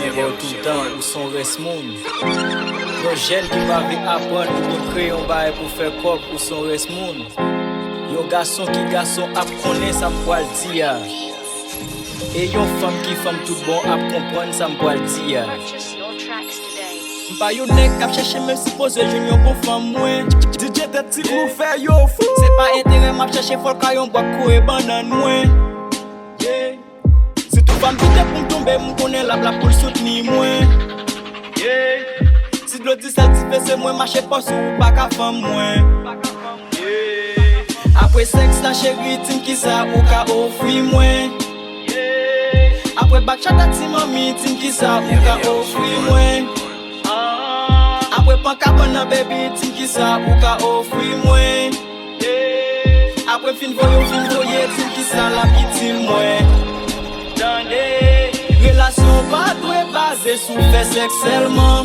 miroir tout le temps ou son reste monde. Yon jeune qui m'avait apprendre pour créer un bail pour faire cop ou son reste monde. Yon garçon a connaître ça m'poil dire. Et yon femme qui femme tout bon a comprendre ça m'poil dire. M'pa yon nèg k'ap chercher même si pose jeune yon bon femme moi. DJ tête si vous faire yo fou. C'est pas intérêt m'a chercher folk ka yon bois coué banane moi. Yeah. Si tout femme vite pour tomber m'connais la pour soutenir moi. Yeah. Si de l'autre dit ça c'est moi marcher pas sur pas ka femme moi. Yeah. Après sexe la chérie tin qui ça ou ka offrir moi. Yeah. Après back chat à ti mami tin qui ça ou ka offrir moi. Après pan cabane baby tin qui ça ou ka offrir moi. Après fin voyer tin qui ça la petite moi. Tendez, relation pas doit baser sur fait sexe seulement.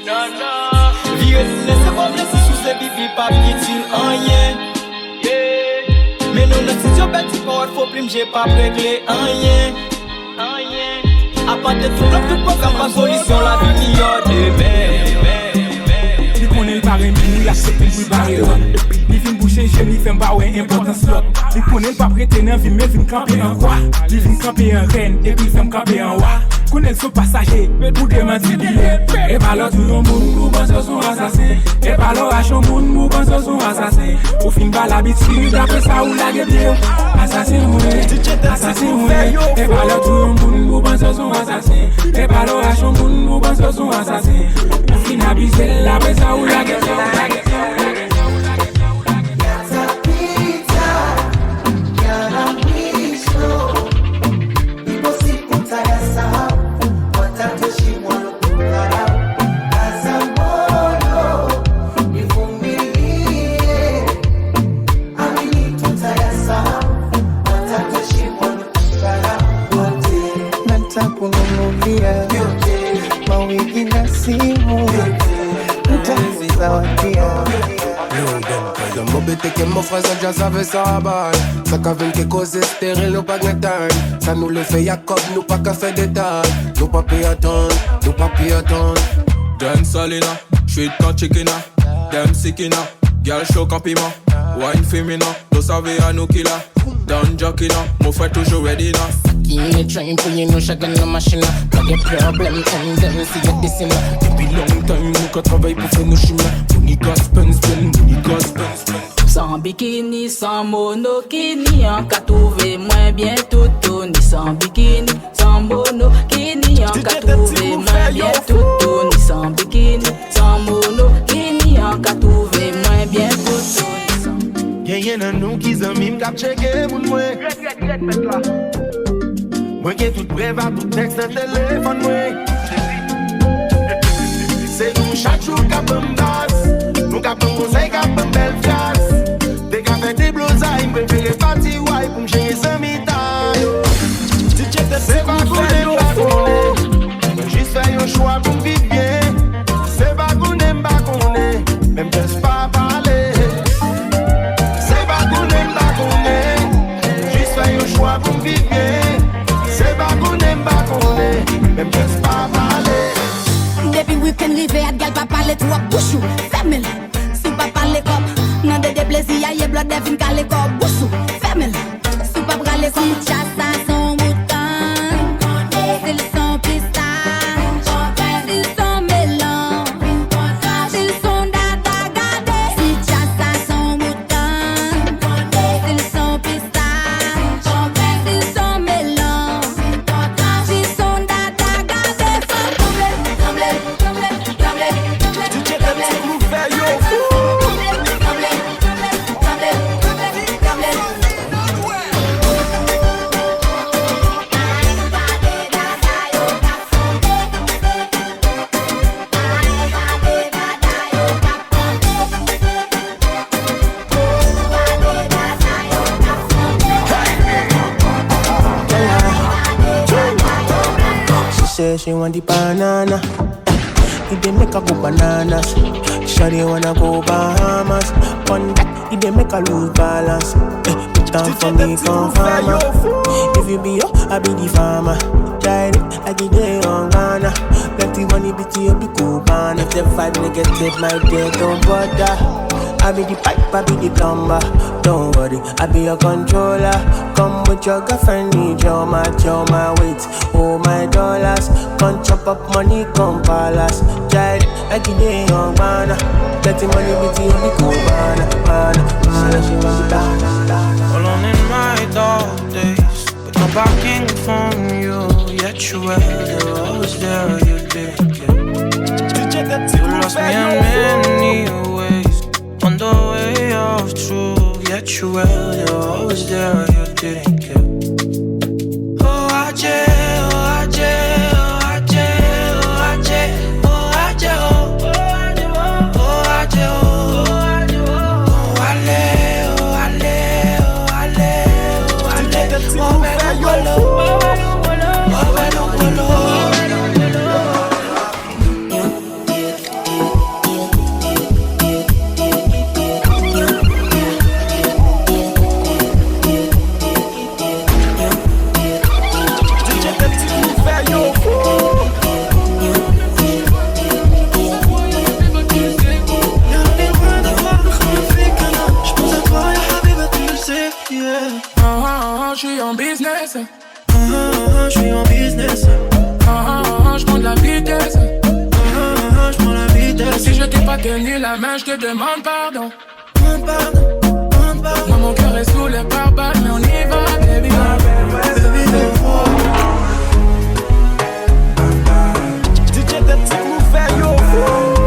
Non non, vie c'est pas blessé sous ces bibi pas petite rien. Mais non le si tu petit corps faut plus j'ai pas régler rien. A part de tout le programme pas solution la vie meilleure demain. On est le barré, nous l'acceptons pour le barré. Li fin boucher, j'aime, li fin ba ouais, importance lot. Li connaît pas prétenir, vi mais vin camper en quoi. Li vin camper en reine, et puis fin camper en wa. Connaît ce passager, pour démentir billet. Et pas l'autre, tout le monde, nous pensons son assassin. Et pas l'autre, à son monde, nous pensons son assassin. Au fin, pas l'habitude, après ça, ou la gueule. Assassin, ouais. Et pas l'autre, tout le monde, nous pensons son assassin. Et pas l'autre, à son monde, nous pensons son assassin. Au fin, habitude, après ça, ou la gueule. Que mon frère ça déjà savait ça balle. Ça qu'a vu que cause stérile nous pas de time. Ça nous le fait Jacob, nous pas qu'à faire détail. Nous pas payer attendre, nous pas payer attendre. Dem salina, street con chickena. Dem sickina, girl show con piment. Wine femina, nous savez à nous killer. Down jockeyna, mon frère toujours ready na. Qui train pour you know chacun la machine. Pas de problème, on dem si y'a des signes. Depuis longtemps, nous qu'on travaille pour faire nos chemins. Money gospel, money gospel. Sans bikini, sans monokini, en cas trouvé moins bien tout ni sans bikini, sans monokini, en cas trouvé moins bien tout ni sans bikini, sans monokini, en cas trouvé moins bien tout. Y'en a nous qui s'aiment qu'à checker mon moi. Moi qui tout prêt à tout texte de téléphone moi. C'est nous chaque jour qu'à bon base, nous qu'à bon conseil qu'à bon belle phrase. Des blousailles, m'préféré party wipe pour m'chérir sans mitaille. C'est pas qu'on aime pas qu'on est, juste faire un choix pour vivre bien. C'est pas qu'on aime pas qu'on est, même juste pas parler. C'est pas qu'on aime pas qu'on est, juste faire un choix pour vivre bien. C'est pas qu'on aime pas qu'on est, même juste pas parler. Depuis week-end rivé, à gal pas parler trop bouchou, ferme-le. Si pas parler comme non de déplaisir, y'a blood devine calé comme boussou. Ferme-le. Si pas braler comme chassa, son mouton. S'ils sont pistaches, s'ils sont melons, s'ils sont data gardés. Si chassa, son mouton. S'ils sont pistaches, s'ils sont melons, s'ils sont data gardés. Say she want the banana. It dey make her go bananas. Shawty wanna go Bahamas. On that, it dey make her lose balance. time for me come farmer. If you be yo, I be the farmer. Child, I get day on Ghana. Plenty money, bitty, you be cool, man. If the vibe negative, my dear, don't bother. I be the pipe, I be the plumber. Don't worry, I be your controller. Come with your girlfriend, need your match, your my weight, oh my dollars. Come chop up money, come palace. Child, I get day on Ghana. Plenty money, bitty, you be cool, man. She was down. Alone in my dark days, with no backing from you. Yet you were there, always there, you did. You lost me in many ways, on the way of truth. Yet you were there, always there, you didn't care. Oh, Ajay, oh, Ajay, oh, Ajay, oh, Ajay, oh, Ajay, oh, Ajay, oh, J'suis en business. J'suis en business. J'prends de la vitesse. J'prends la vitesse. Si je t'ai pas tenu la main, j'te demande pardon. Pardon. Moi mon cœur est sous les pare-balles, mais on y va, baby. DJ the petit coup fait yo fou.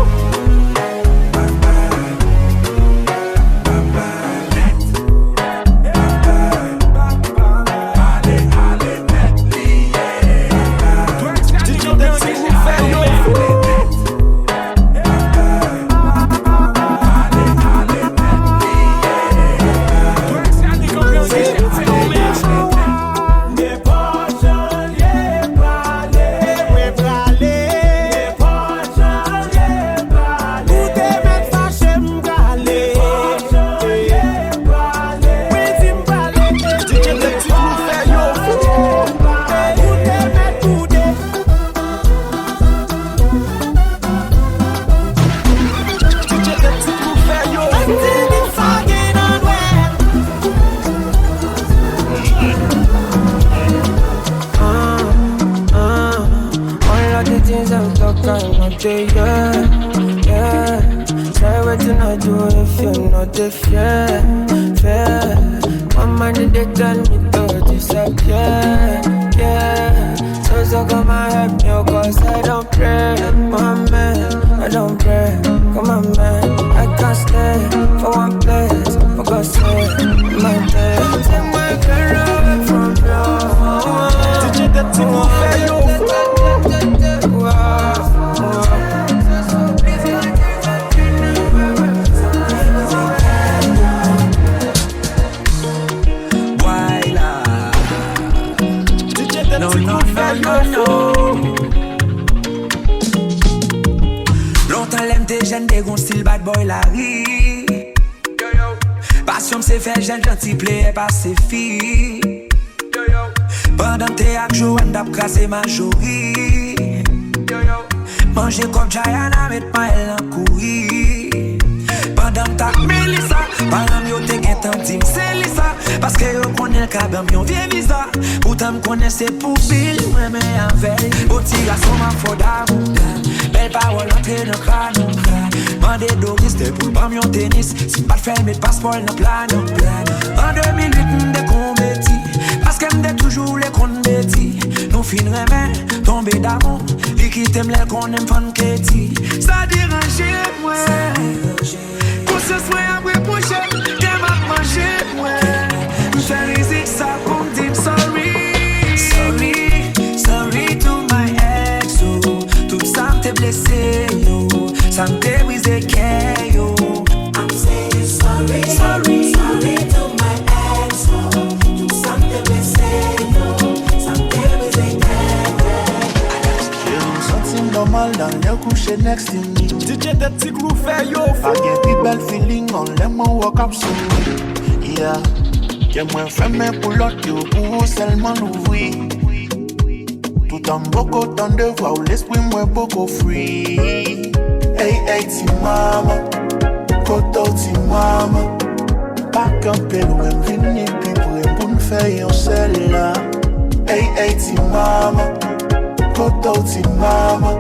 Yeah. Try what you not do if you're not the fair. One man they tell me to disappear. Yeah. So come and help me, cause I don't pray. My man, I don't pray. Come on, man, I can't stay for one place. For God's sake, my day. Don't take my girl away from you. DJ the petit coup fait yo fou. Longtemps l'aime t'es jeune, des gon style bad boy la vie. Passion m'se fait jeune, gentil play pas ses filles. Pendant t'es ak Joanne d'ap krasé ma jolie. Manger comme Jayana, met ma elle en courir. Pendant t'as Melissa, parlant yo te gen tant dim c'est Lisa. Parce que yo connaît le cabam yon vie visa. Pourtant m'connais c'est pour Bill, moi mais en veille. Petit garçon m'a faut d'amour. Belle parole entre nos crânes. Mandé Doris te pour pas mon tennis. Si pas faire mes passeports dans plan. En 2008 m'de combetti. Parce que m'de toujours les comptes bêtis. Nous fin remet, tomber d'amour. Et qui t'aime les qu'on aime fan Katie. Ça dérange moi. Pour ce soir après boucher, t'es m'a mangé moi. M'fais musique ça comme dire sorry. Sorry to my ex. Tout ça m'te blessé yo. Ça m'te brisé yo. I'm saying sorry to my ex. Tout ça m'te blessé yo. Ça m'te brisé J'ai un sentiment normal dans le coucher next to me. DJ the petit coup fait yo I fou. get the bad feeling on let me walk up soon. Yeah. Que moi fermé pour l'autre, pour seulement l'ouvrir. Tout en beaucoup temps de voix où l'esprit moi beaucoup free. Hey, hey, ti mama, koto ti mama. Pas camper loin, venir puis pour nous faire un seul là. Hey, hey, ti mama, koto ti mama.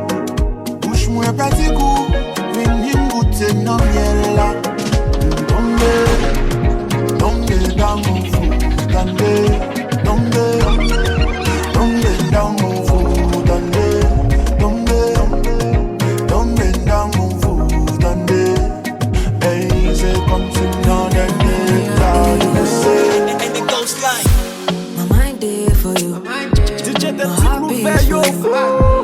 Bouche moi pas du goût, venir goûter non miel là. Tombe dans mon fou, tombe dans mon fou, tombe dans mon fou, hey, c'est comme si non And it goes like my mind there for you, my heart beats for you.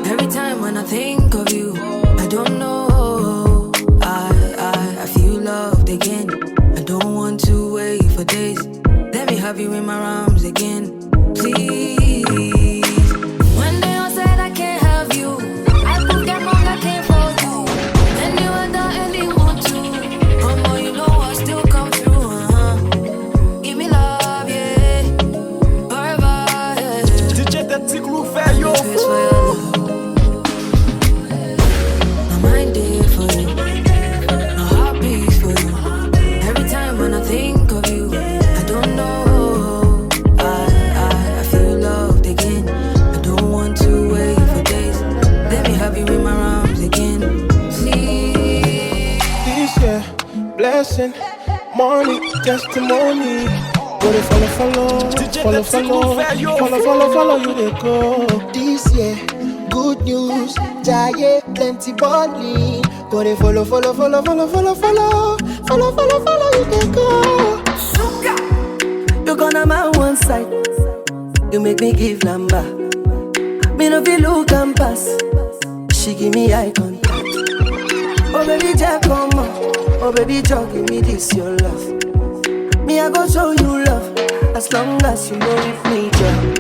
Every time when I think of you, I don't know, I feel loved again. I don't want to wait for days. Let me have you in my arms again, please. When they all said I can't have you, I put them on, I can't fall you. And you are the only one to. Oh, you know I still come through, Give me love, yeah. Forever, yeah. DJ Tati Glou fait yo. My mind there for you, my heart beats for you. Every time when I think of you, I don't know, I feel loved again. I don't want to wait for days. Let me have you in my arms again, please. This year, blessing, money, testimony. Go to follow, you they go. This year, good news, Jaye, plenty bonding. Go to follow, you they go. You gonna my one side, you make me give number. Me no feel look and pass, she give me eye contact. Oh baby, Jack, come on. Oh baby, Jack, give me this your love. Me I go show you love, as long as you know with me, Jack.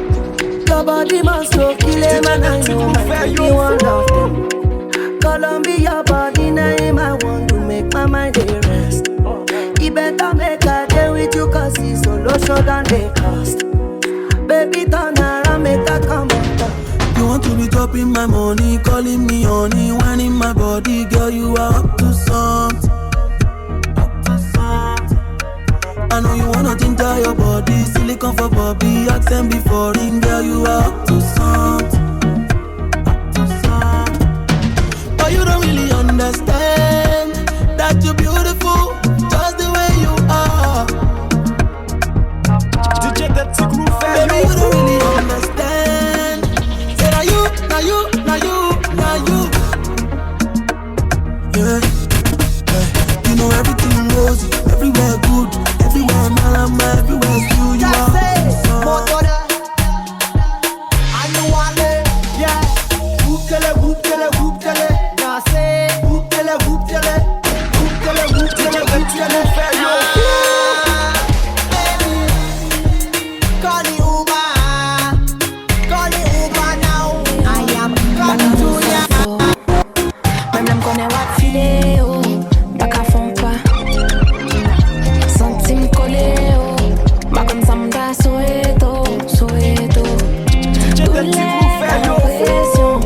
Your body must go kill him, and I know I be one of them. Columbia body name, I want to make my mind a rest. You better make a day with you, cause it's so low so than they cost. Baby, turn around, make a come on. You want to be dropping my money, calling me honey, whining my body, girl, you are up to something. I know you wanna ginger your body, silicone for Bobby, accent before ring, girl, you are up to something. But you don't really understand that you're beautiful, just the way you are. DJ Tati Glou fait Baby, you don't really understand. Say now you. Yeah. You know everything rosy, everywhere good, everywhere malama, everywhere you are. So. Yeah. Whoop tele. Now say, whoop tele. Call the Uber now. I am coming to ya. Même connaît what filet, oh, pas qu'à fond pas. Centime collé, oh, ma comme ça m'da Soweto. Tous les pressions,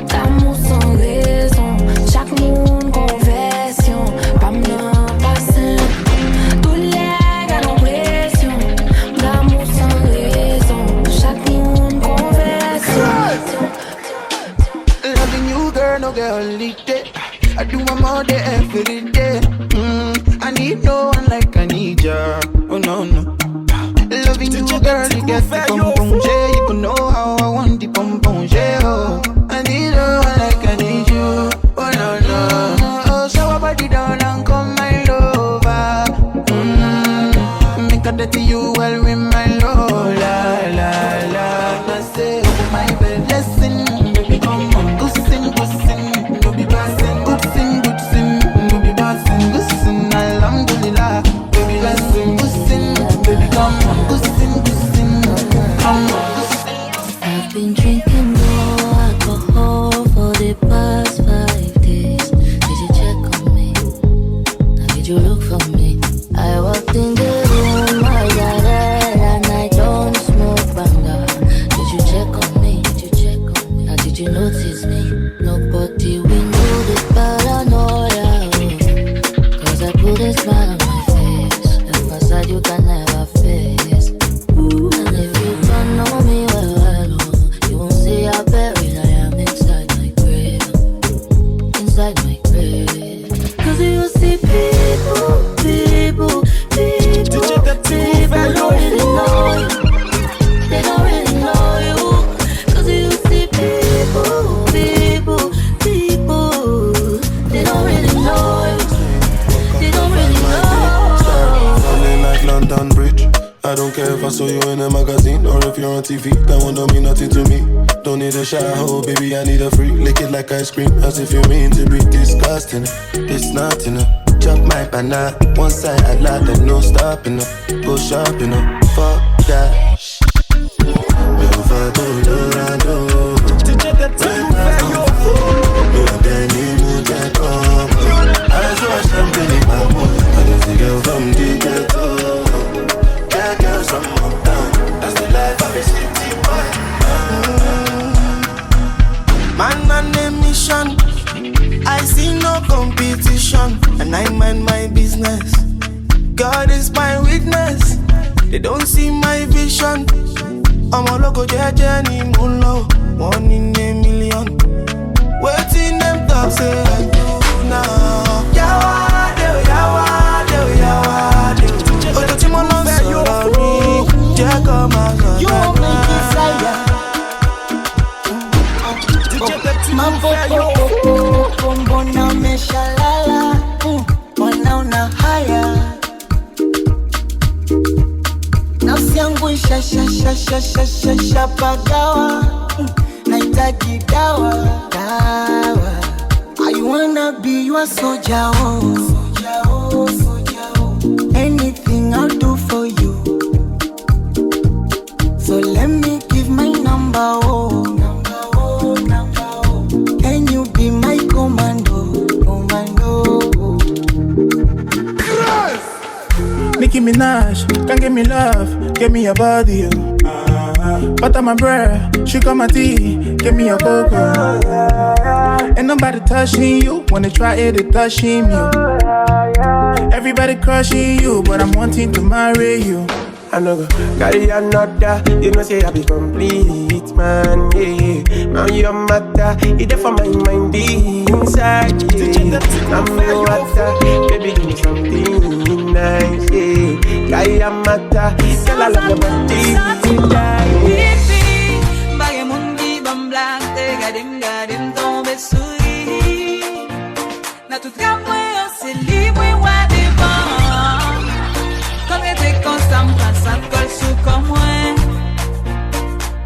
d'amour sans raison. Chaque monde confession, pas m'en passer. Tous les gars pression, d'amour sans raison. Chaque monde confession. Loving you, girl, no girl, day. I do my more day every day. I need no one like I need ya. Oh no. Loving you, girl, you get the pom-pom, yeah. You can know how I want the pom-pom, yeah. Oh, I need no one like I need you. Oh no. Oh, shower body down and come my lover. Make a dirty you well with my love. La. I say, oh my blessing, baby, come on, go sing, no be passing, good sing, no be passing, good sing, alhamdulillah, baby, blessing, good sing, baby, come on, good sing, come on, good I saw you in a magazine or if you're on TV, that one don't mean nothing to me. Don't need a shower, baby, I need a freak. Lick it like ice cream, as if you mean to be disgusting. It's not enough. Chop my banana, one side I like them, no stopping up. Go shopping up, fuck that. Girl from the ghetto, yeah, girls from uptown. That's the life of a city boy. Man on a mission, I see no competition, and I mind my business. God is my witness. They don't see my vision. I'm a local journey, mulo, 1 in a million. Waiting them talk, say I do now. Yawa. Mambo pombo na meshalala, wanaona haya. Nafsi yangu isha pagawa, naitaki dawa. I wanna be your soldier, anything I'll do for you. So let me give my number, Can you be my commando? Nicki Minaj, can't give me love, give me your body. Butter my bread, sugar my tea, give me your cocoa. Ain't nobody touching you, wanna try it, they touching you. Everybody crushing you, but I'm wanting to marry you. I know go carry another, you know say I be complete, man, yeah. Now your matter, it there for my mind inside, yeah. I'm no matter, baby give me something nice, yeah. Carry a matter, girl I love your body, yeah. Bagay mundi bamblang, te gadim tombe suri. Na tout kamwe yo se libre wa devant. Comme était constant, ça colle sous comme moi.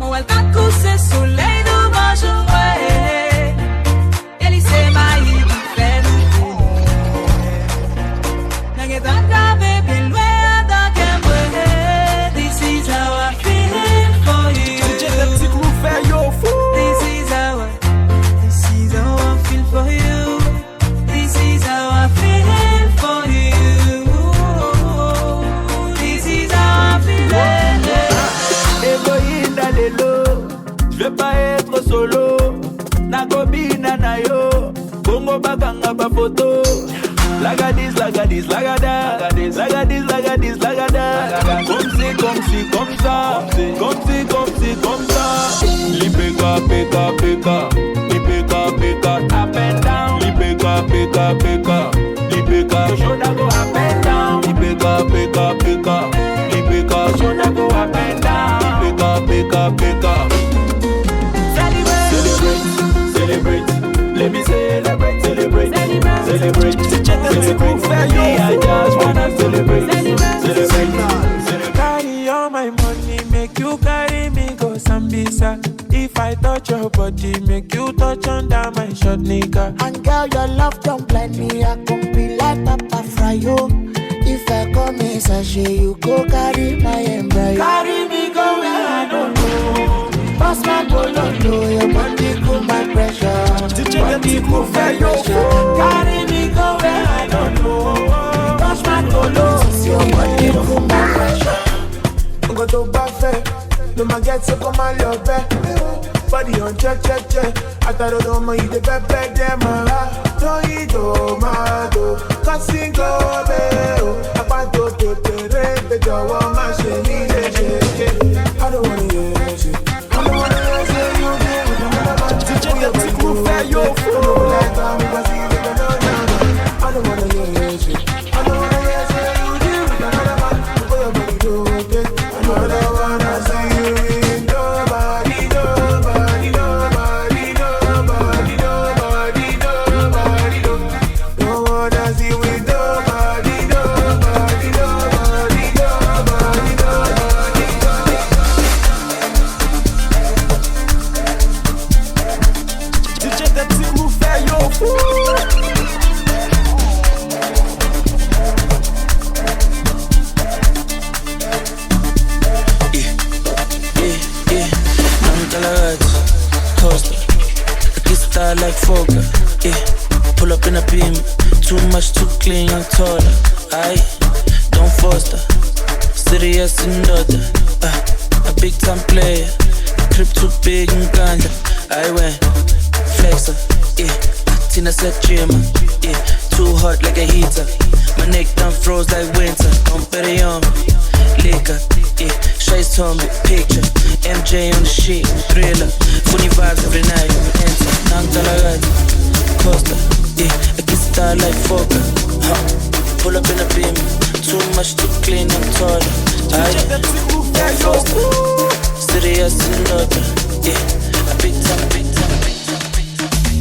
Mon elle t'a couché soleil devant jouer. Elle y s'est maillée du fait de tout. N'a qu'à t'en baby loin dans qu'un bruit. This is how I feel for you. This is how I feel for you. This is how I feel for you. Je veux pas être solo. Nagobina na yo. Bongo baganga ba photo. Lagadis, lagadis, lagada. Lagadis, lagadis, lagada. Comme si, comme ça. Comme ça. Lipeka, peka, peka. Lipeka, peka, up and down. Lipeka, peka, peka. Lipeka, shoulda go up and down. Lipeka, peka, peka. Lipeka, shoulda go up and down. Peka, peka. Celebrate, let me celebrate. I just wanna celebrate. Carry all my money, make you carry me go Sambisa. If I touch your body, make you touch under my short nigga. And girl, your love don't blind me, I can be like Papa Fryo. If I come in sachet, you go carry my embryo. Carry me go where I don't know. Pass my bololo, your body cool my pressure. Body cool for your carry me go where I don't know. Pass my bololo, your body cool my pressure. Go to buffet, no man get so come on your bed. Body on check. I thought I don't know you the bed them don't eat tomato, casting go beo. I want to the jaw machine. I don't wanna hear shit. I don't wanna hear you do. I don't wanna hear shit. I don't wanna hear you do. I wanna see you in nobody. Don't wanna see with nobody. up in a beam, too much, too clean, young taller. Aye, don't foster, serious and daughter. A big time player, crib too big and ganja. I went flexer, yeah. Tina said Jimmer, yeah. Too hot like a heater. My neck done froze like winter. Don't bet it on me, liquor, yeah. Shay's told me, picture. MJ on the sheet, thriller. Funny vibes every night. Enter, Nangdalagat, Costa, yeah. I get star like Fokker, pull up in a beam, too much, too clean, I'm taller. Aye, Foster, serious and daughter, yeah. A big time, big time, big time, big time.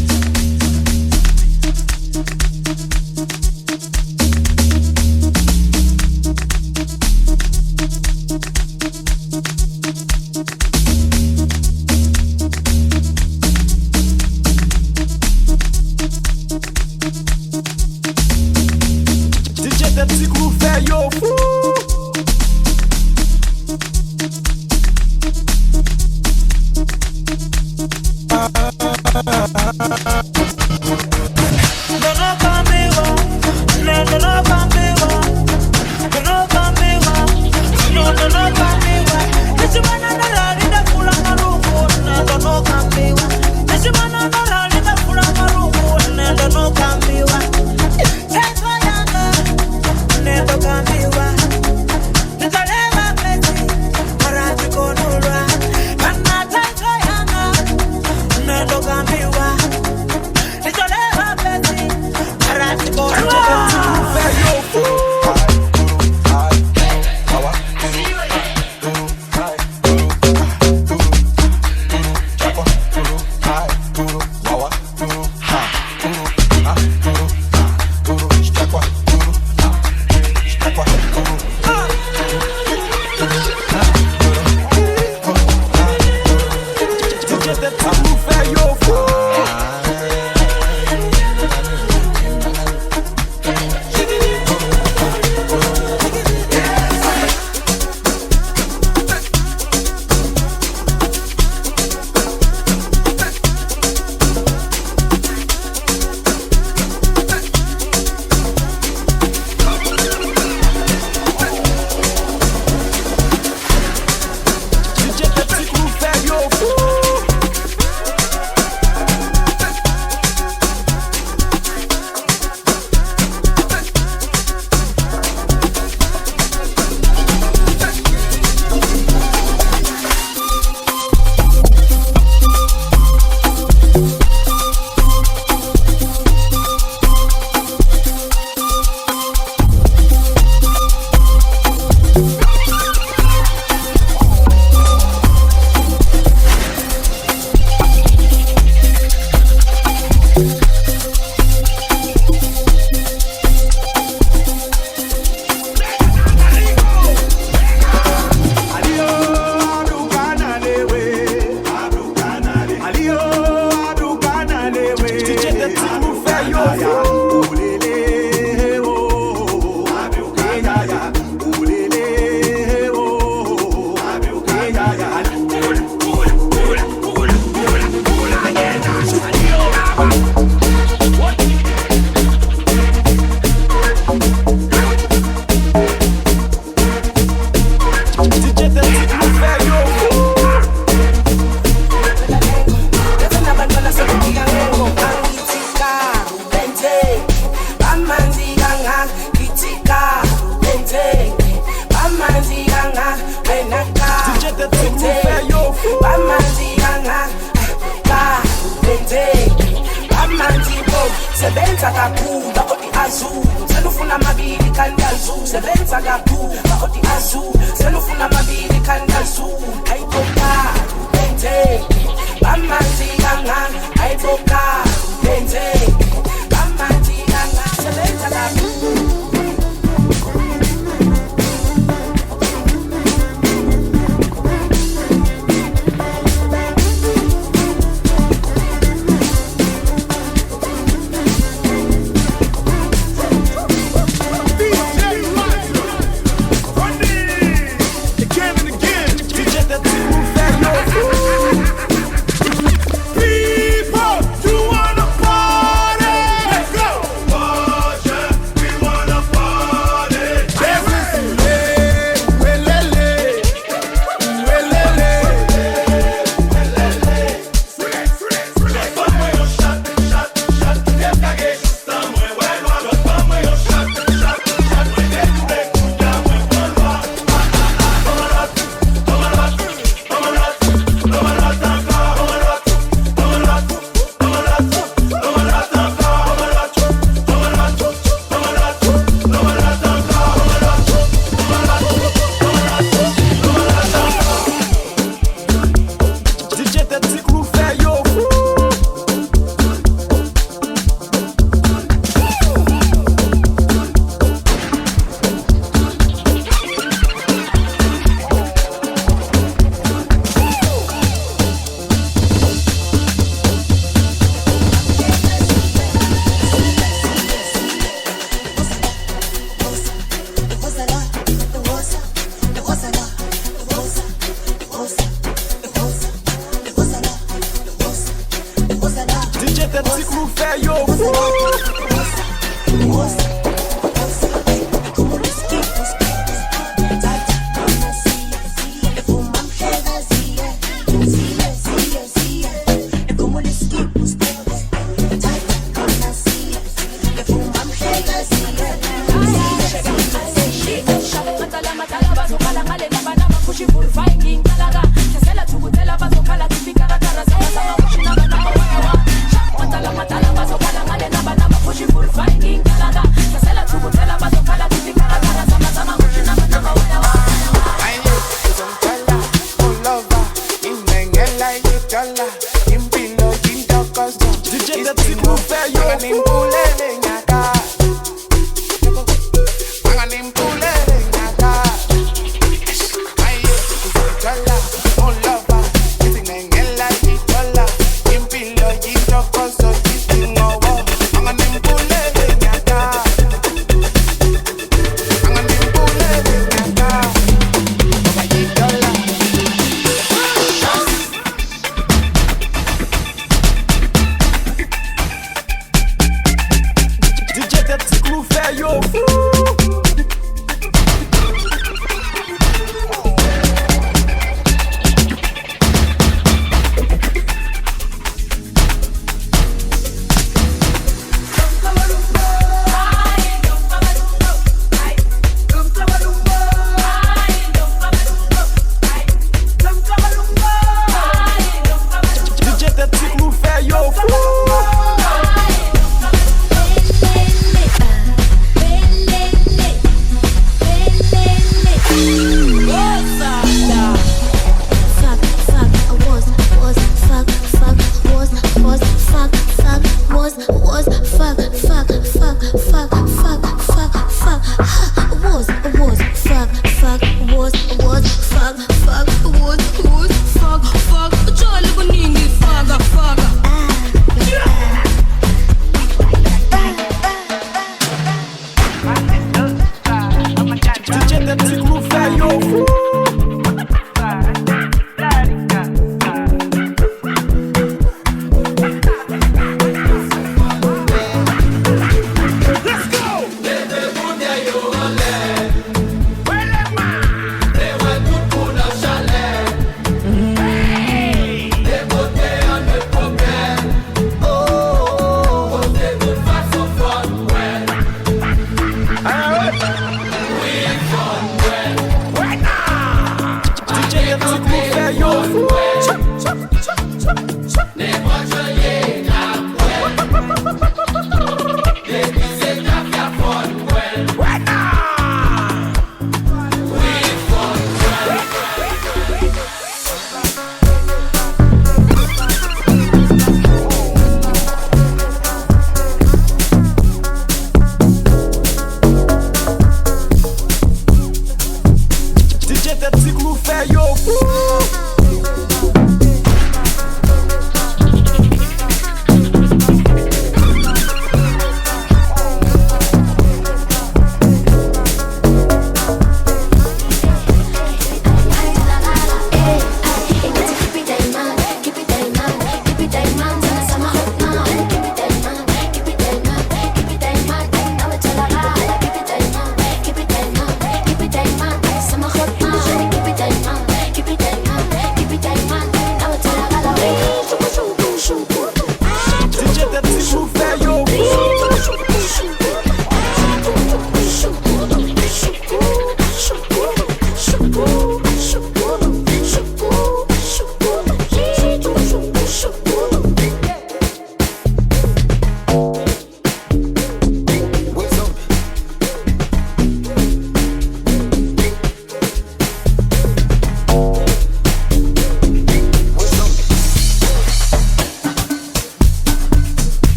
People, you wanna party?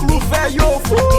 crew fait yo fou.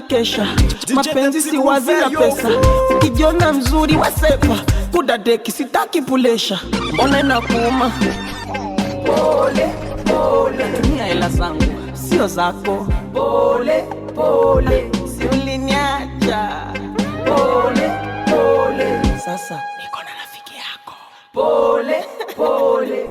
Kesha mapenzi si wazi na pesa, ukijiona mzuri wasepa kudadeki sitaki pulesha, mbona inakuuma? Pole pole, tumia hela zangu sio zako. Pole pole, si uliniacha. Pole pole, sasa niko na rafiki yako. Pole pole.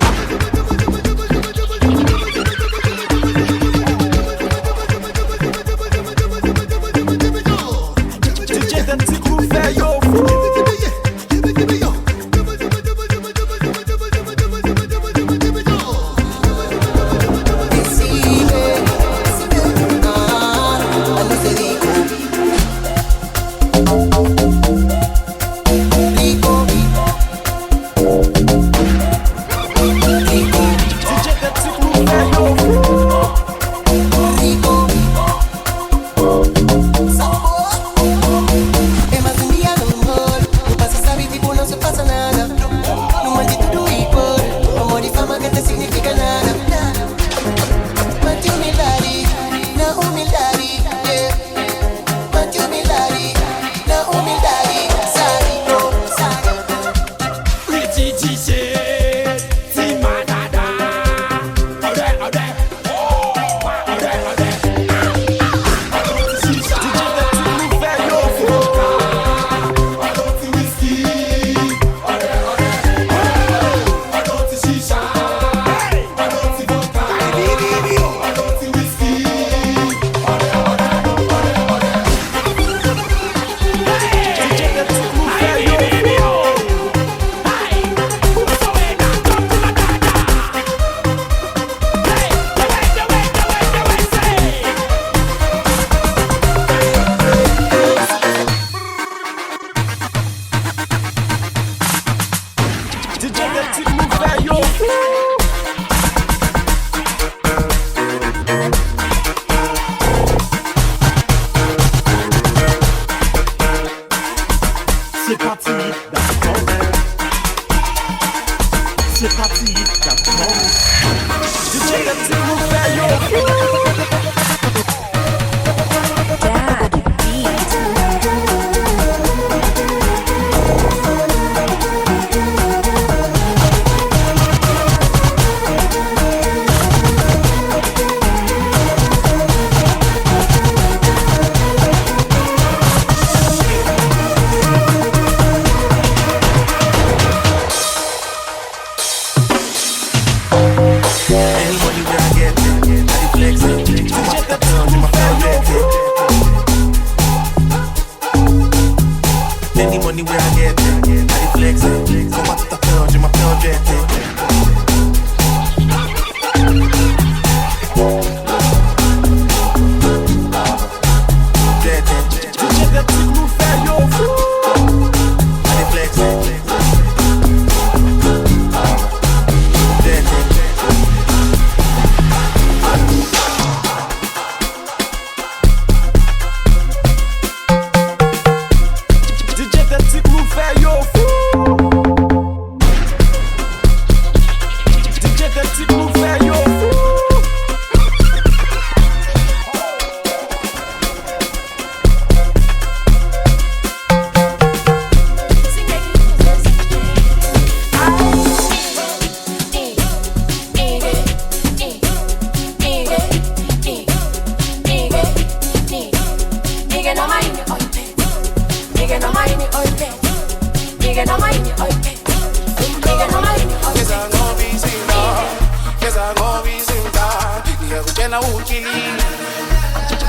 then I will kill him.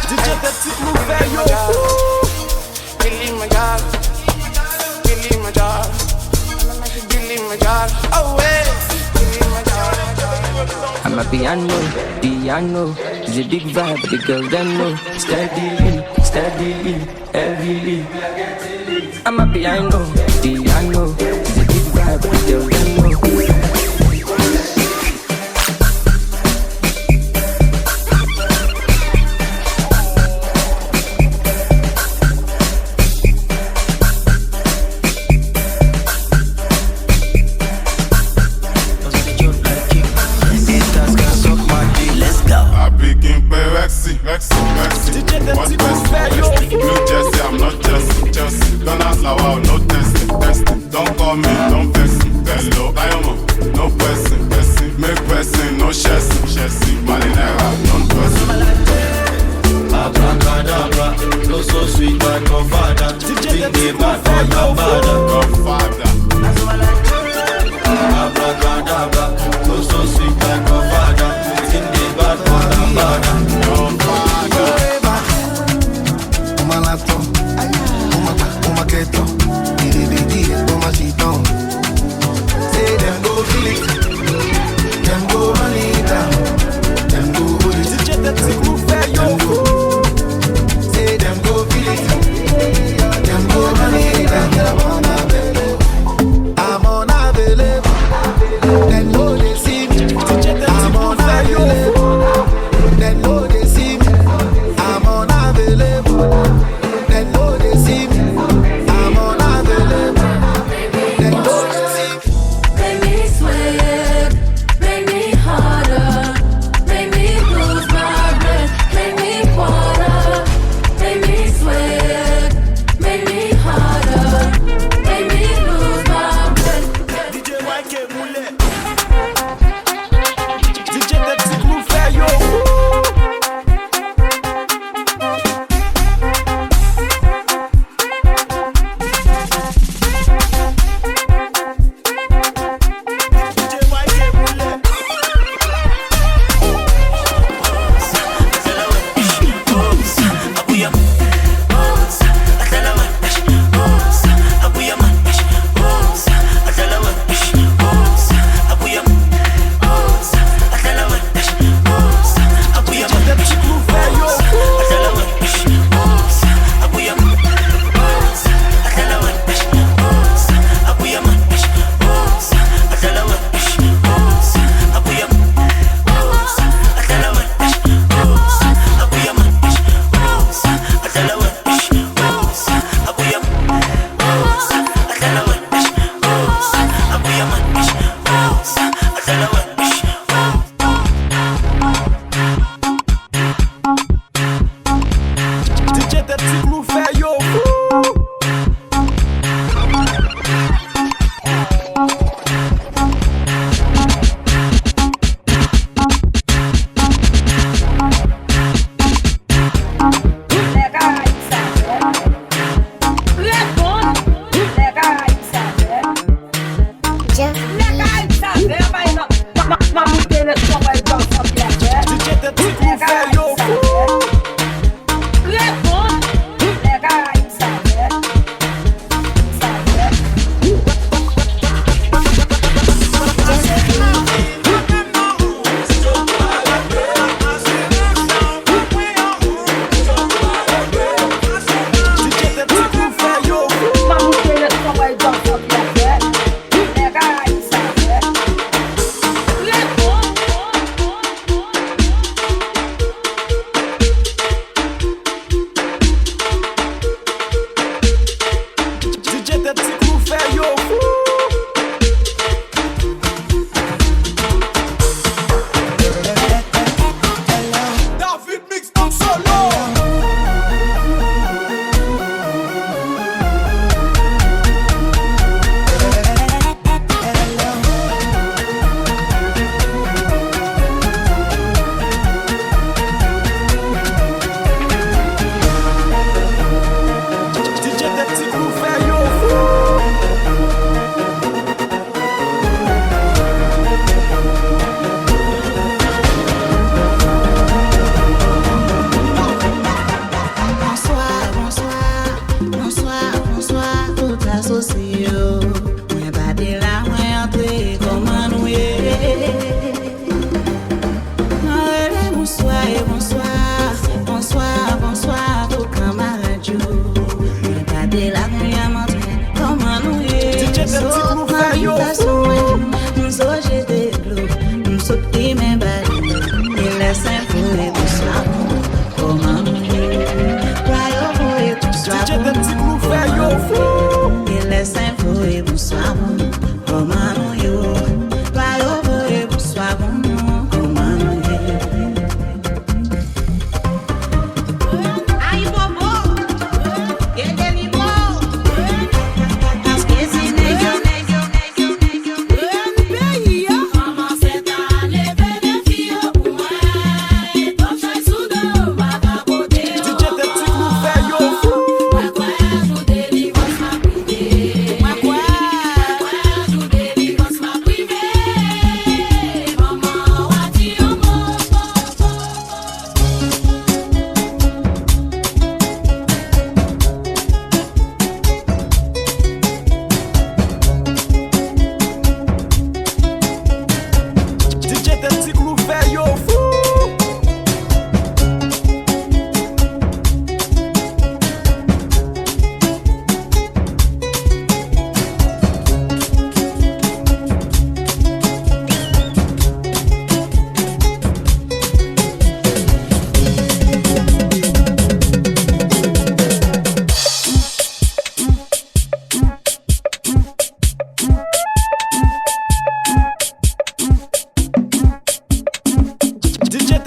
DJ Pepsi move very yo. Kill him, my God. Kill him, my God. Kill him, my God. Oh, wait. Kill him, my God. I'm a piano. It's a big vibe, but the girls don't know. Steadily, heavily. I'm a piano. It's a big vibe, but the girls don't know. Blue Jersey, I'm not Chelsea. Don't ask now, wow, no testing. Don't call me, don't person. Hello, Diamond, no person. Make person, no chassis. Malinera, non-person. Abracadabra, no so sweet, but Godfather. Think they bad for your father. Abracadabra, no so sweet, but Godfather. Think they bad for your father. Say them go feel it, them go run it down, them go hold it, them go. Say them go feel it, them go run it down. I'm unavailable, they know they see me. I'm unavailable, they know they see me. I'm unavailable, they know they see me. I'm unavailable.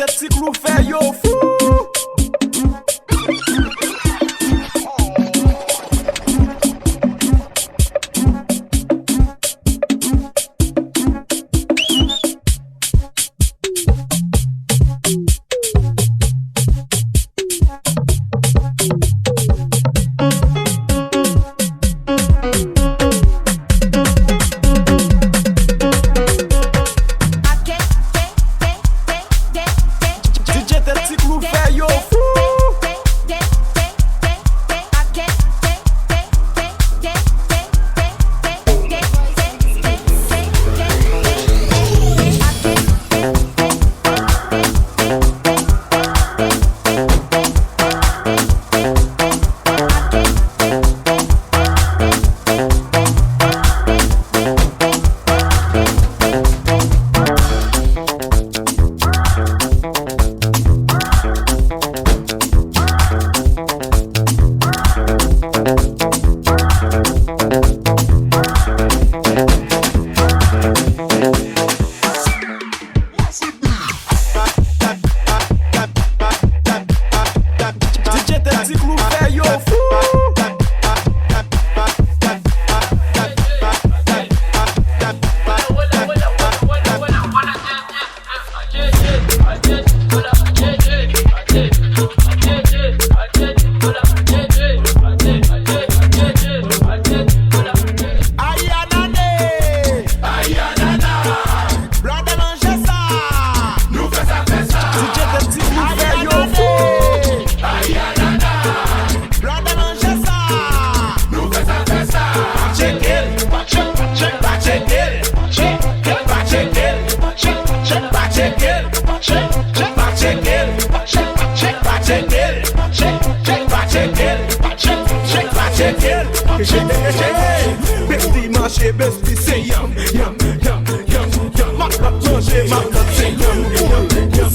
tête si clou fait yo fou. Besti marché, besti c'est yam, yam, yam, yam, yam. Marca manger, marca c'est yam, yam, yam.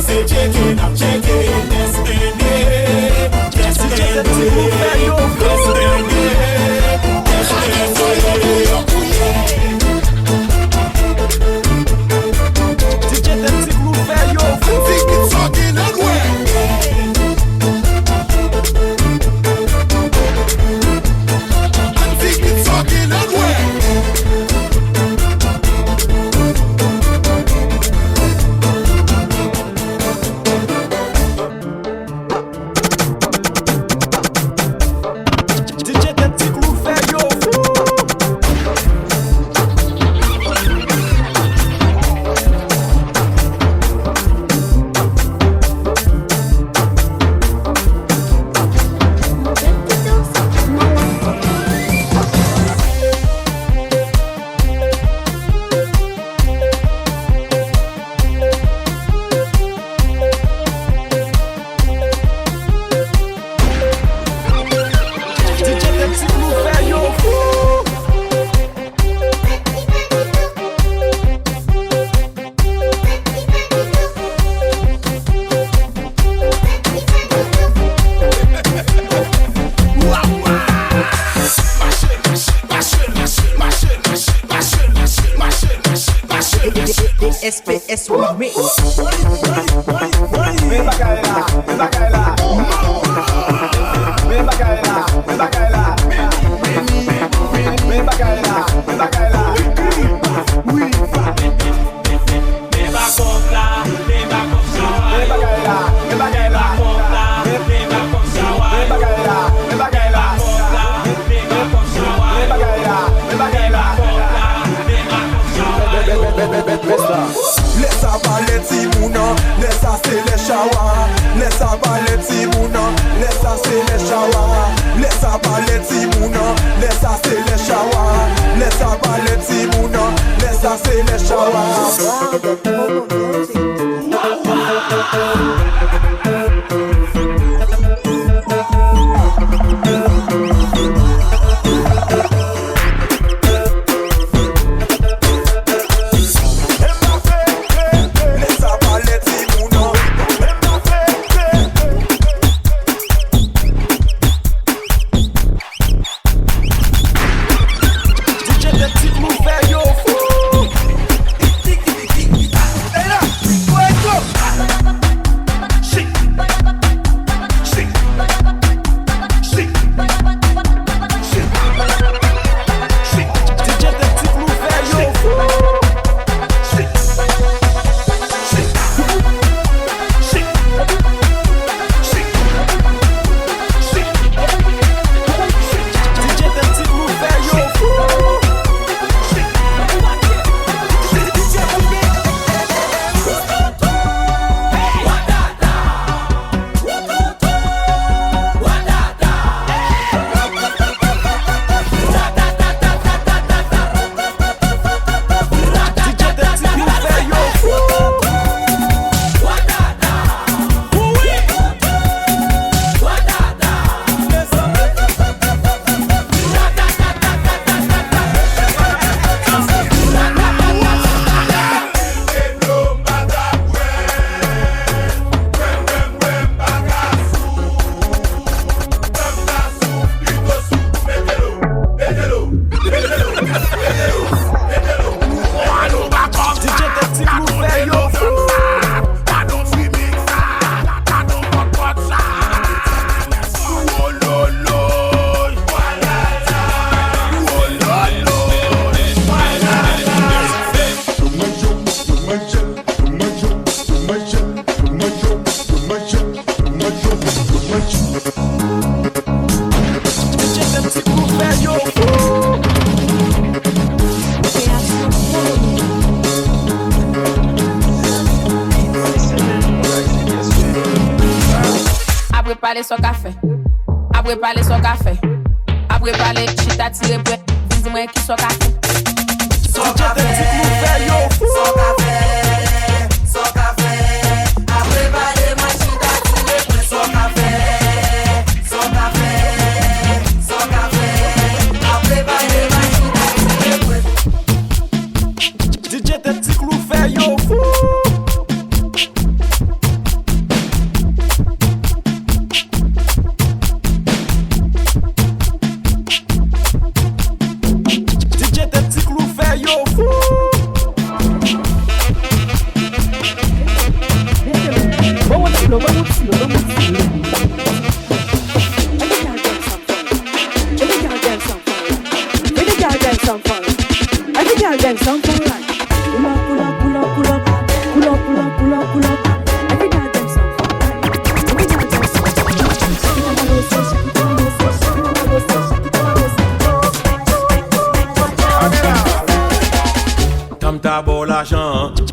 C'est check-in, I'm checking, yes, SPS Remix. Ven Bacaela, ven Bacaela. Ven Bacaela, ven Bacaela. Ven Bacaela, ven Bacaela. Laisse parler Timouna, laisse c'est les chawa. Laisse parler Timouna, laisse c'est les chawa. Laisse parler Timouna, laisse c'est les chawa. Laisse parler Timouna, laisse c'est les chawa. parler son café. Après parler son café. Après parler, chita tiré prêt. Dis-moi qui son café. Son café. Son café. Son café. Après parler, moi chita tiré prêt. Son café. Son café. Son café. Après parler, moi chita tiré prêt. DJ te petit clou fait yo fou.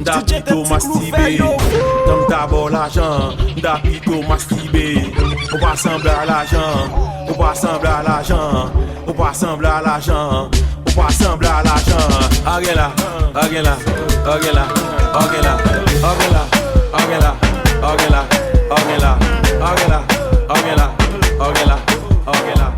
Da pito mastibe, dam d'abord l'argent, da pito mastibe. On va assembler à l'argent, on va assembler à l'argent, on va assembler à l'argent, on va assembler à l'argent. Agela, agela, agela, agela, agela, agela, agela, agela, agela, agela, agela, agela.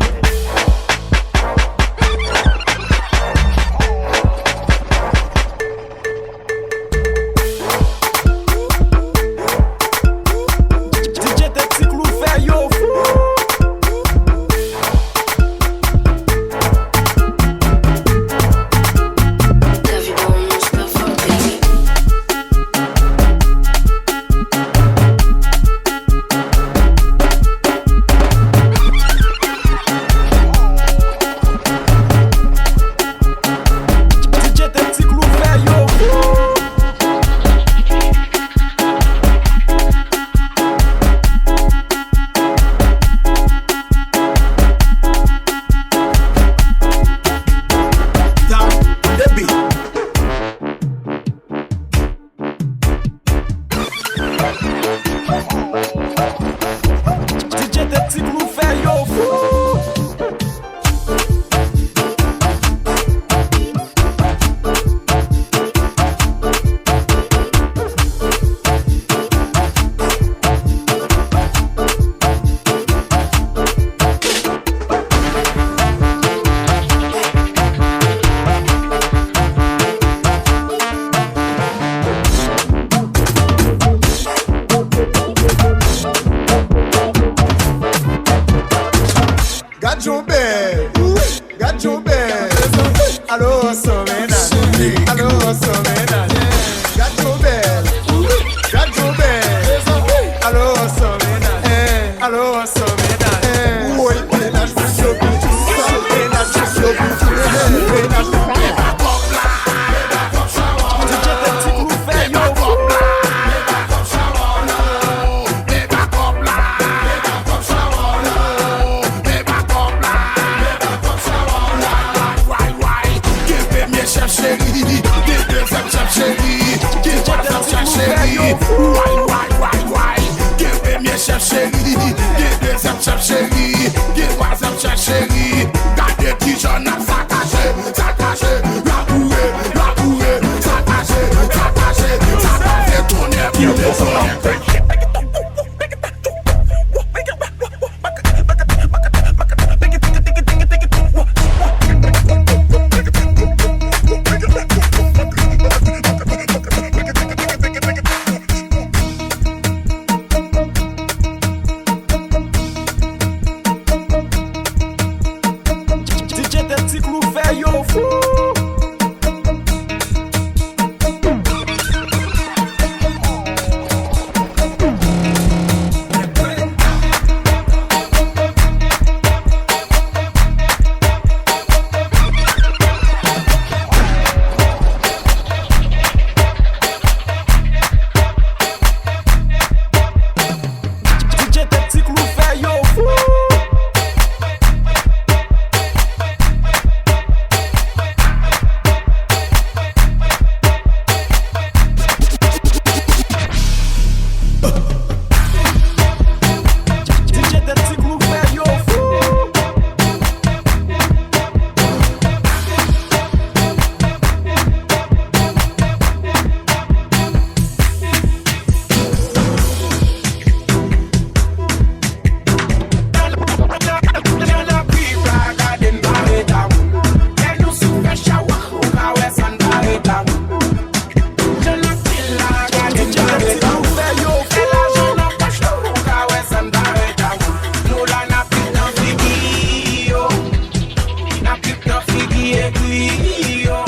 écrit, yo.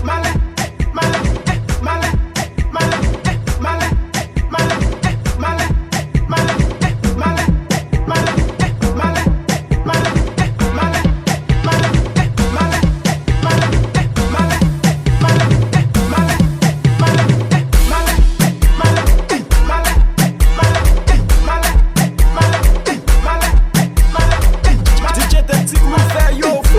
Malé, malé, malé, malé, malé, malé, malé, malé, malé, malé, malé, DJ Tactic nous fait yo fou.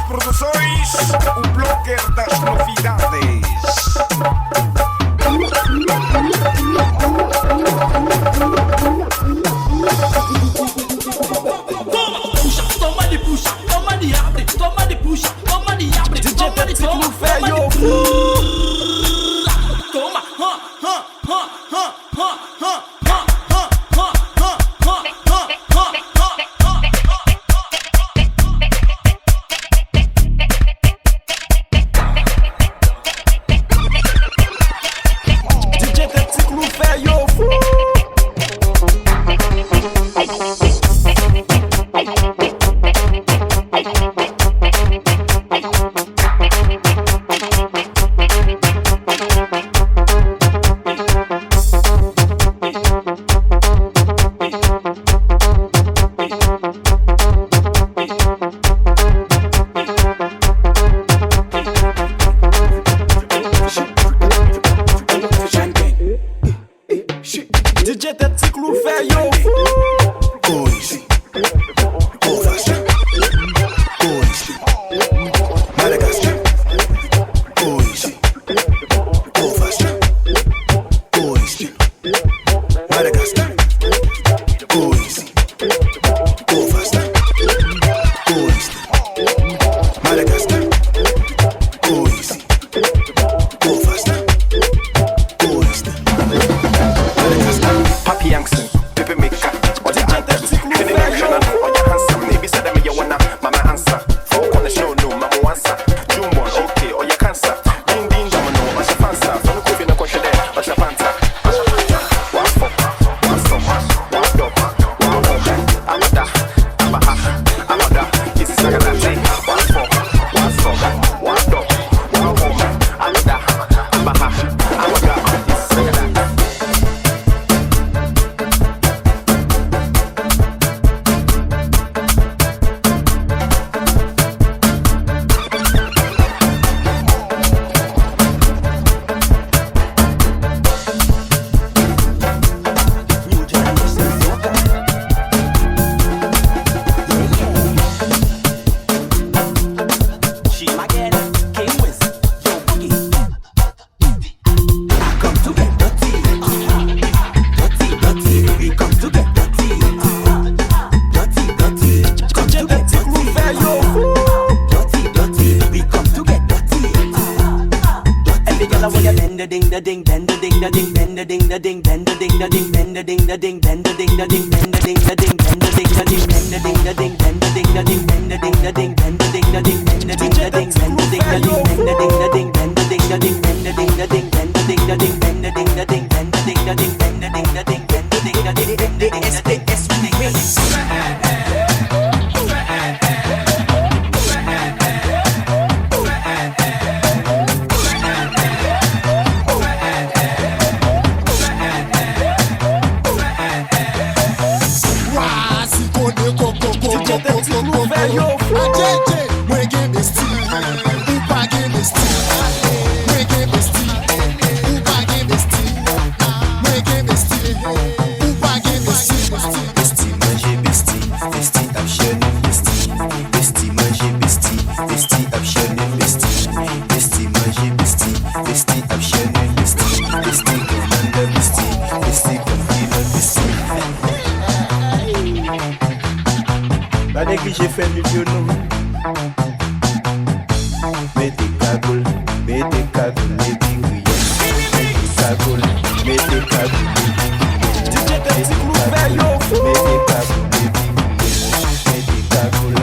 Produções, o blogger das novidades. Toma de puxa, toma de abre, toma de puxa, toma de abre, toma de toma, fé yo. Toma, DJ Tactic nous fait yo fou. DJ Tactic nous fait yo fou. Coice, Covacha, Coice, Madagascar, Coice, Covacha, Coice, Madagascar, Coice, Covacha, Coice, Madagascar, Coice, Covacha, Coice, Madagascar. Happy Yankson, Pepe Mika, or the anthem. Feeling like Shannon, or your handsome. Maybe said that me you wanna, mama answer. Folk on the show, no, mama answer. Jumbo, okay, or your cancer. Ding ding, domino, or your fancy. From the coffee, no question there, or your panta. One fuck, one stop, one dog, one home. Amada, Abaha, Amada, this is like a latte. One fuck, one stop, one dog, one home. Amada, Abaha, Amada, this is like a latte. Bestie, manger bestie, bestie, up shining bestie. obligé faire milieu non. Mettez cagoule, mettez cagoule, mettez oui. Mettez cagoule, mettez cagoule, mettez cagoule, mettez cagoule,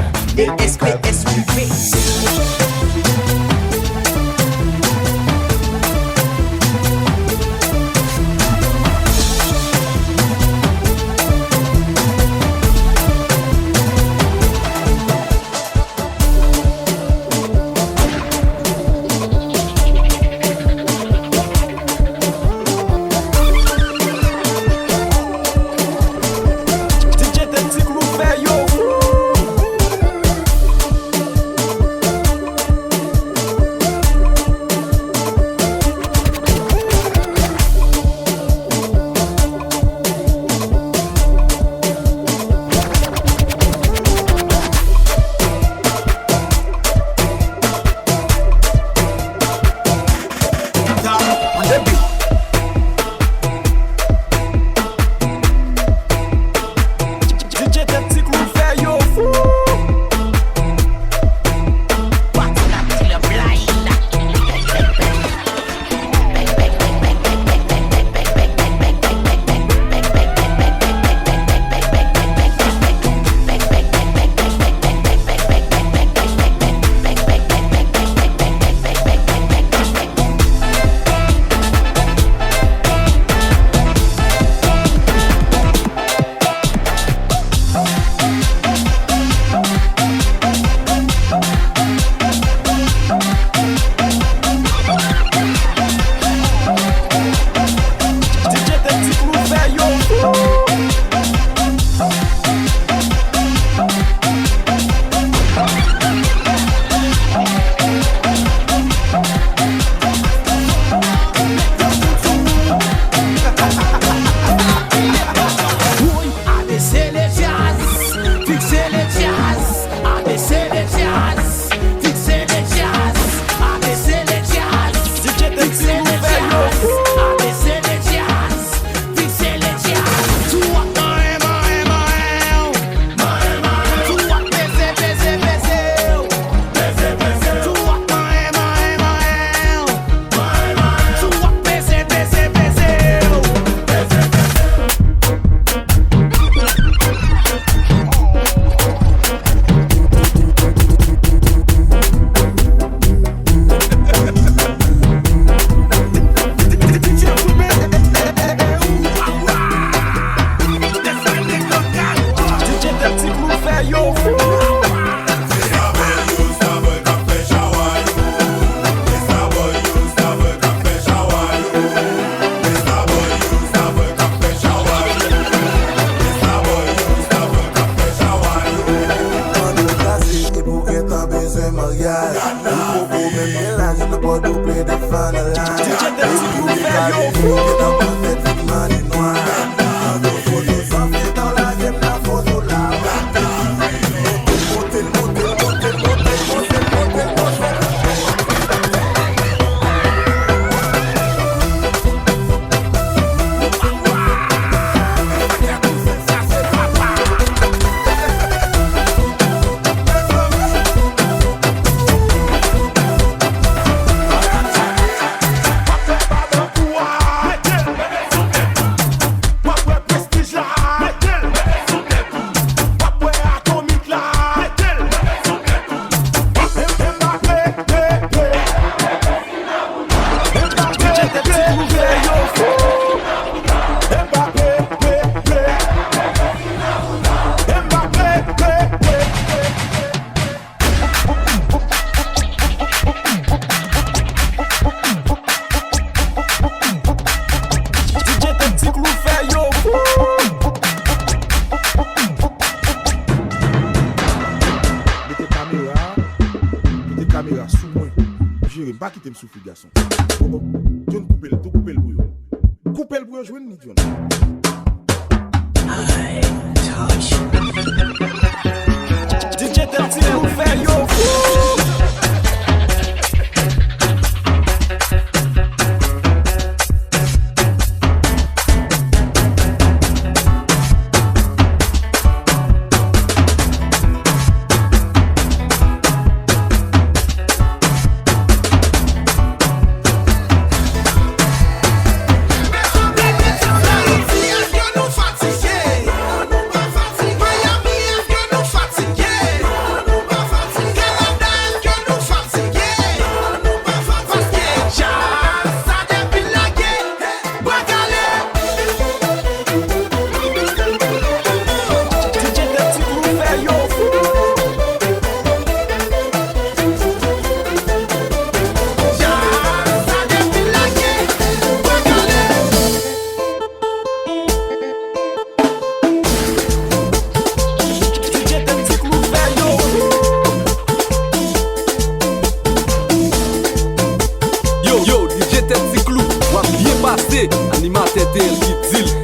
pas quitter me souffler garçon. Oh, John couper le bouillon. Couper le bouillon, je ni John. I touch. DJ Tati nous fait yo. J, animateur tel qui dit.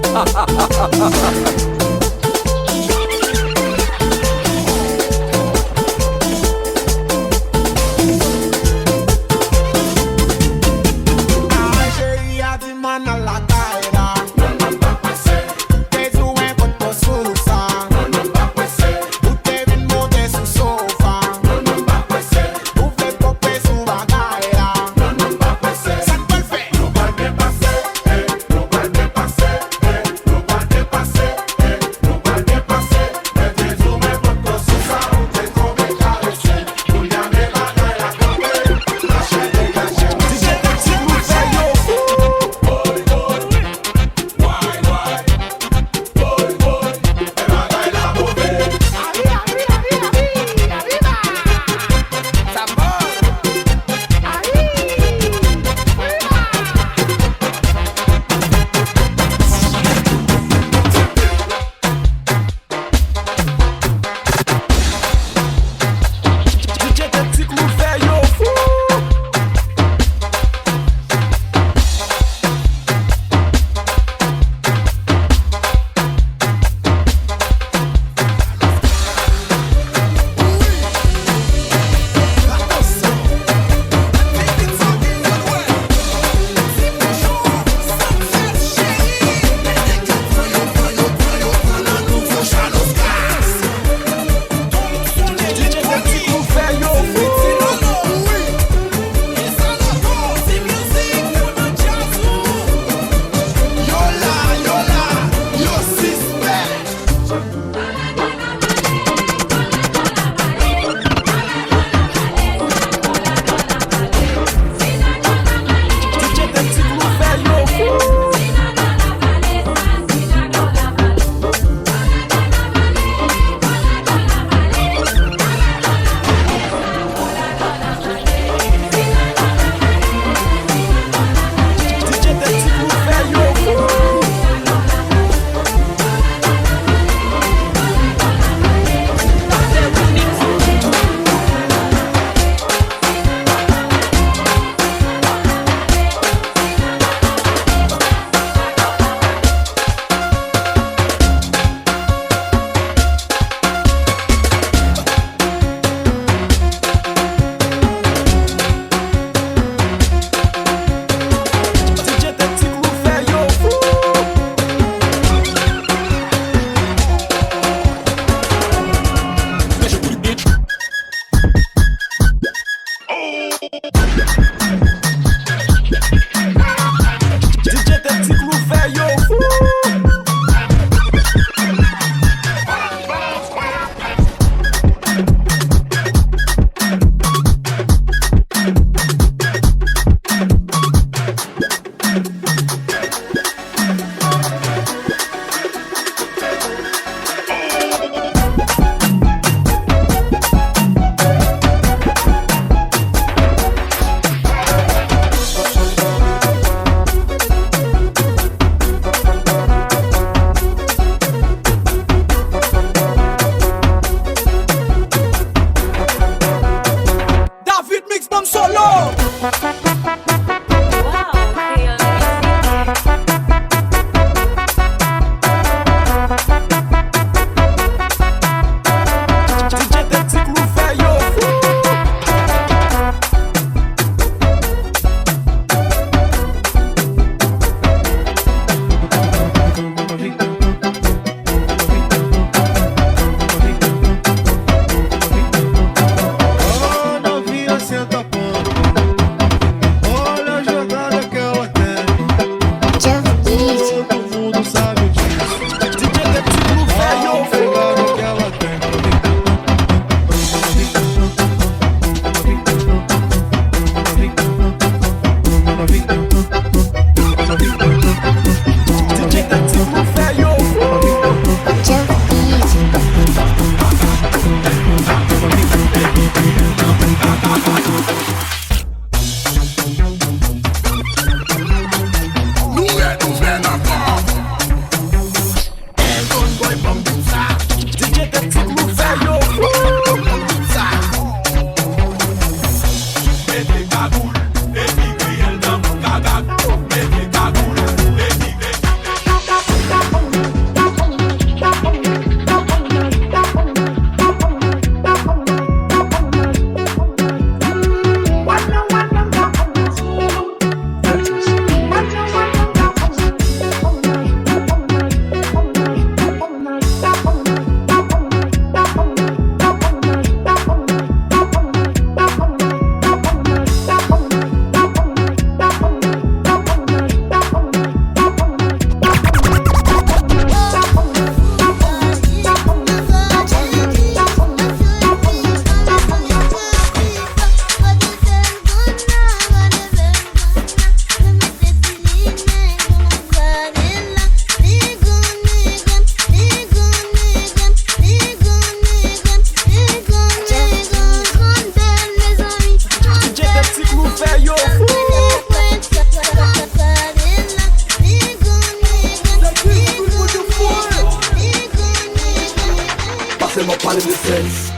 parler de sexe.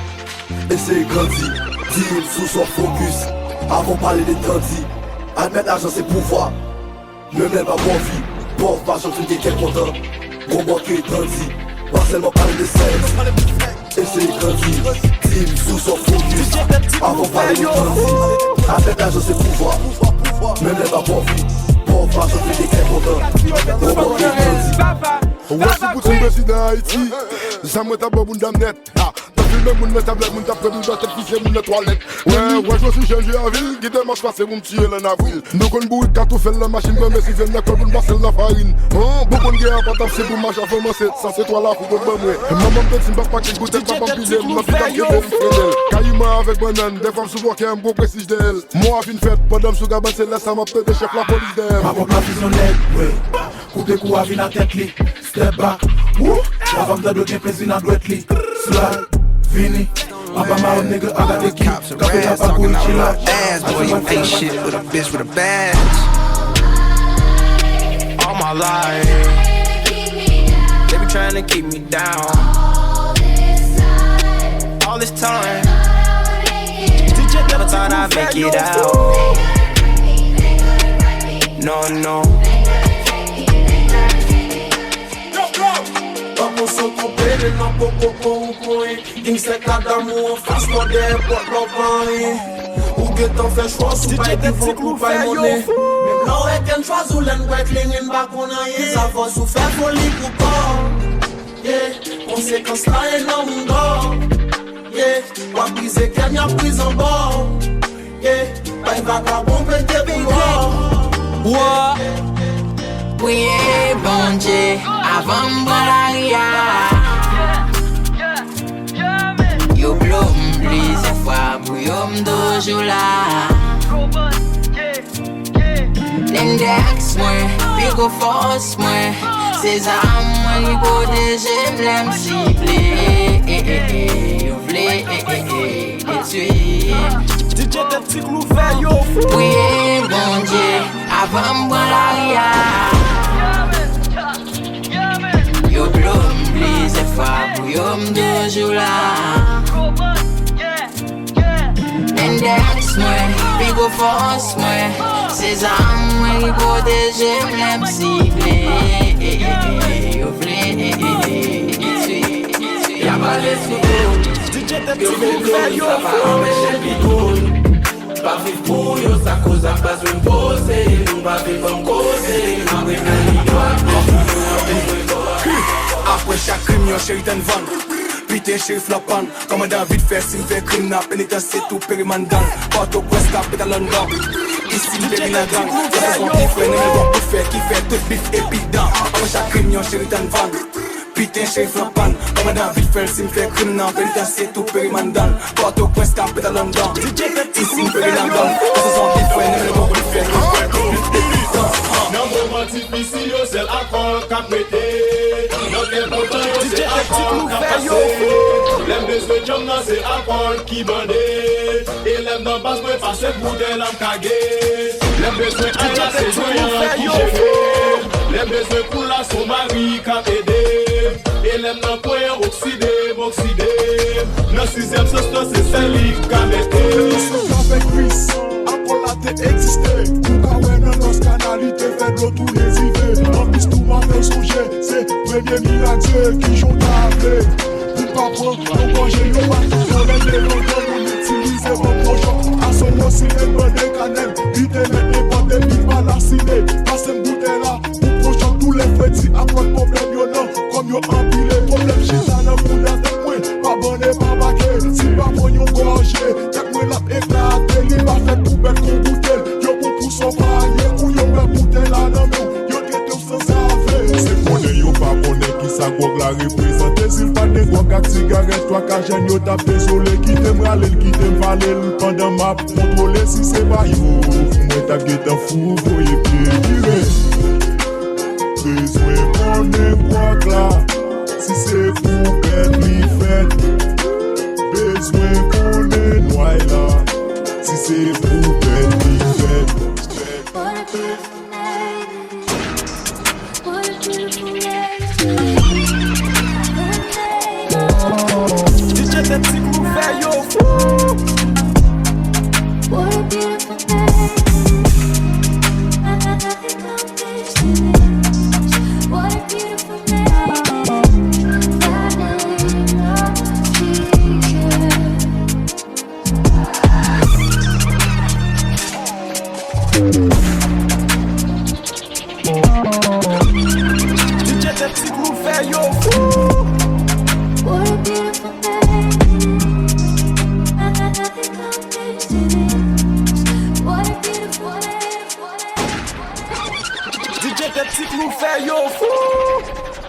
Et c'est grandi, deal sous son focus. Avant parler des tandis. Admettre l'argent c'est pouvoir. Même elle va bon vie. Pauvre pas j'en suis qu'elle content. Gros moi qui est tandis. Pas seulement parler de sexe. Et c'est grandi, deal sous son focus. Avant parler des tandis. Admettre l'argent c'est pouvoir. Même elle va bon vie. Pauvre pas j'en suis qu'elle content. Gros moi qui est tandis. Ouais, c'est pour ton président Haïti. J'aimerais ta bonne damnette. T'as vu le monde, ta blague, ta prévu, ta tête, qui mon toilette. Ouais, je suis changé en ville. Qui démarche passer pour me tuer en avril. Nous qu'on bouille, quand on fait la machine, mais si vient la colle pour me passer la farine. Beaucoup de guerre, pas c'est pour marcher, faut m'en ça c'est toi là, faut que moi. Maman me dit, pas qu'il goûte, pas pour piler, ma fille a fait des frénels. Caïma avec banane, des femmes souvent qui aiment beau précis d'elle. Moi, à une fête, pendant que je gamin, c'est là, ça m'a peut-être des chefs la police d'elle. Ma pompe la visionnelle, ouais. Coup de coup, à vie la tête, li. Step back, woo. La femme de bloquer président doit être li. Slide, vini. Papa ma own nigga, I got the key. Capé la pa pour chilla. Ass, boy, you ain't shit with a bitch with a badge. All my life, they be trying to keep me down. All this time, never thought I'd make it out. No, no. Vamos son compere nan popo ou koe. King se ka d'amour en face moi des portes l'opin. Ou getan fait choix sous pas de fond ou pas monnaie. Même là on est qu'un choix ou l'en wet ligne pas qu'on a yé. Ça va sous faire folie pour pas. Yeah, conséquence là et non mon gars. Yeah, pas briser qu'elle n'y a prise en bord. Yeah, pas une vagabond pété pour moi. Oui, bon Dieu, avant m'balaria. Yo blow m'blise fois, bouillon m'dojo là. L'index moi, puis go force moi. Ces armes moi, y go déjà m'l'aime ciblé. Yo vle, les tuer. DJ des petits clous verts, yo fou. Oui, bon Dieu, avant m'balaria. Yo blom blise fa bouillon de joula. Index moi, puis go force moi. Ces armes moi, y go déjà m'l'aime ciblé. Yo vle, y'a pas les sous. DJ des petits clous verts, yo fou. Pas vivre pour yo, ça cause à pas de poser. Nous pas vivre comme causer. Après chaque crime, yon chéri t'en vend. Putain shérif la panne. Comme David fait, s'il fait crime, n'a pénitentiaire tout périmandan. Porto Cuesta, pétale London. Ici, l'Ibérie la gang. Ça c'est son bif, ouais, n'est-ce pas pour faire. Qui fait tout bif et bidon. Après chaque crime, yon chéri t'en vend. Putain shérif la panne. Comme David fait, s'il fait crime, n'a pénitentiaire tout périmandan. Porto Cuesta, pétale London. Ici, l'Ibérie la gang. Ça c'est son bif, ouais, n'est-ce pas pour faire. Qui fait tout bif et bidon. Non, vraiment, difficile, c'est l'accord qu'a pété. C'est accord qu'a passé. L'aime de ce jam là c'est accord qui bandé. Et l'aime dans basse moi passer pour des lames cagées. L'aime de ce aïe là c'est joyeux qui j'ai. L'aime de ce coup là son mari qu'a aidé. Et l'aime dans point oxydé, m'oxydé. Dans sixième sauce c'est celle qui a metté. Avec Chris, après la t'es existé. Koukawen dans nos canalités fait de l'eau tous les hivers. En plus tout m'a fait songer, c'est premier milliardaire qui joue d'arrêt. Pour pas prendre, on mange le mat. On aime les longtemps, on utilise mon projet. À son nom, c'est un bon canel. Il te met les bottes et puis pas la ciné. Passe un bouteille là, pour projet tous les petits. Après le problème, y'en a, comme y'en empilé. Problème, j'ai dans le monde à tes points. Pas bon et pas baqué. Si pas bon, y'en gorgé. T'as moi la éclaté. Il va faire poubelle qu'on bouteille. Y'en bon pour son panier. Ou y'en met bouteille là dans nous. Y'en get tout sans affaire. C'est bon et y'en pas bon et qui sa gog la représente. S'il pas de gog à cigarette, toi qu'à gêne, y'en t'a désolé. Qui t'aime râler, qui t'aime valer. Pendant ma contrôler si c'est pas yo. Moi t'as guette un fou, voyez pied tiré. Besoin qu'on époque là. Si c'est pour qu'elle lui fait. Besoin qu'on est noyé là. Si c'est pour qu'elle lui fait. DJ tes petits clous fait yo fou. What a beautiful day. Nothing compares to this. What a beautiful day. DJ tes petits clous fait yo fou. What a beautiful day. Nothing compares to this. What a beautiful day. DJ tes petits clous fait yo fou.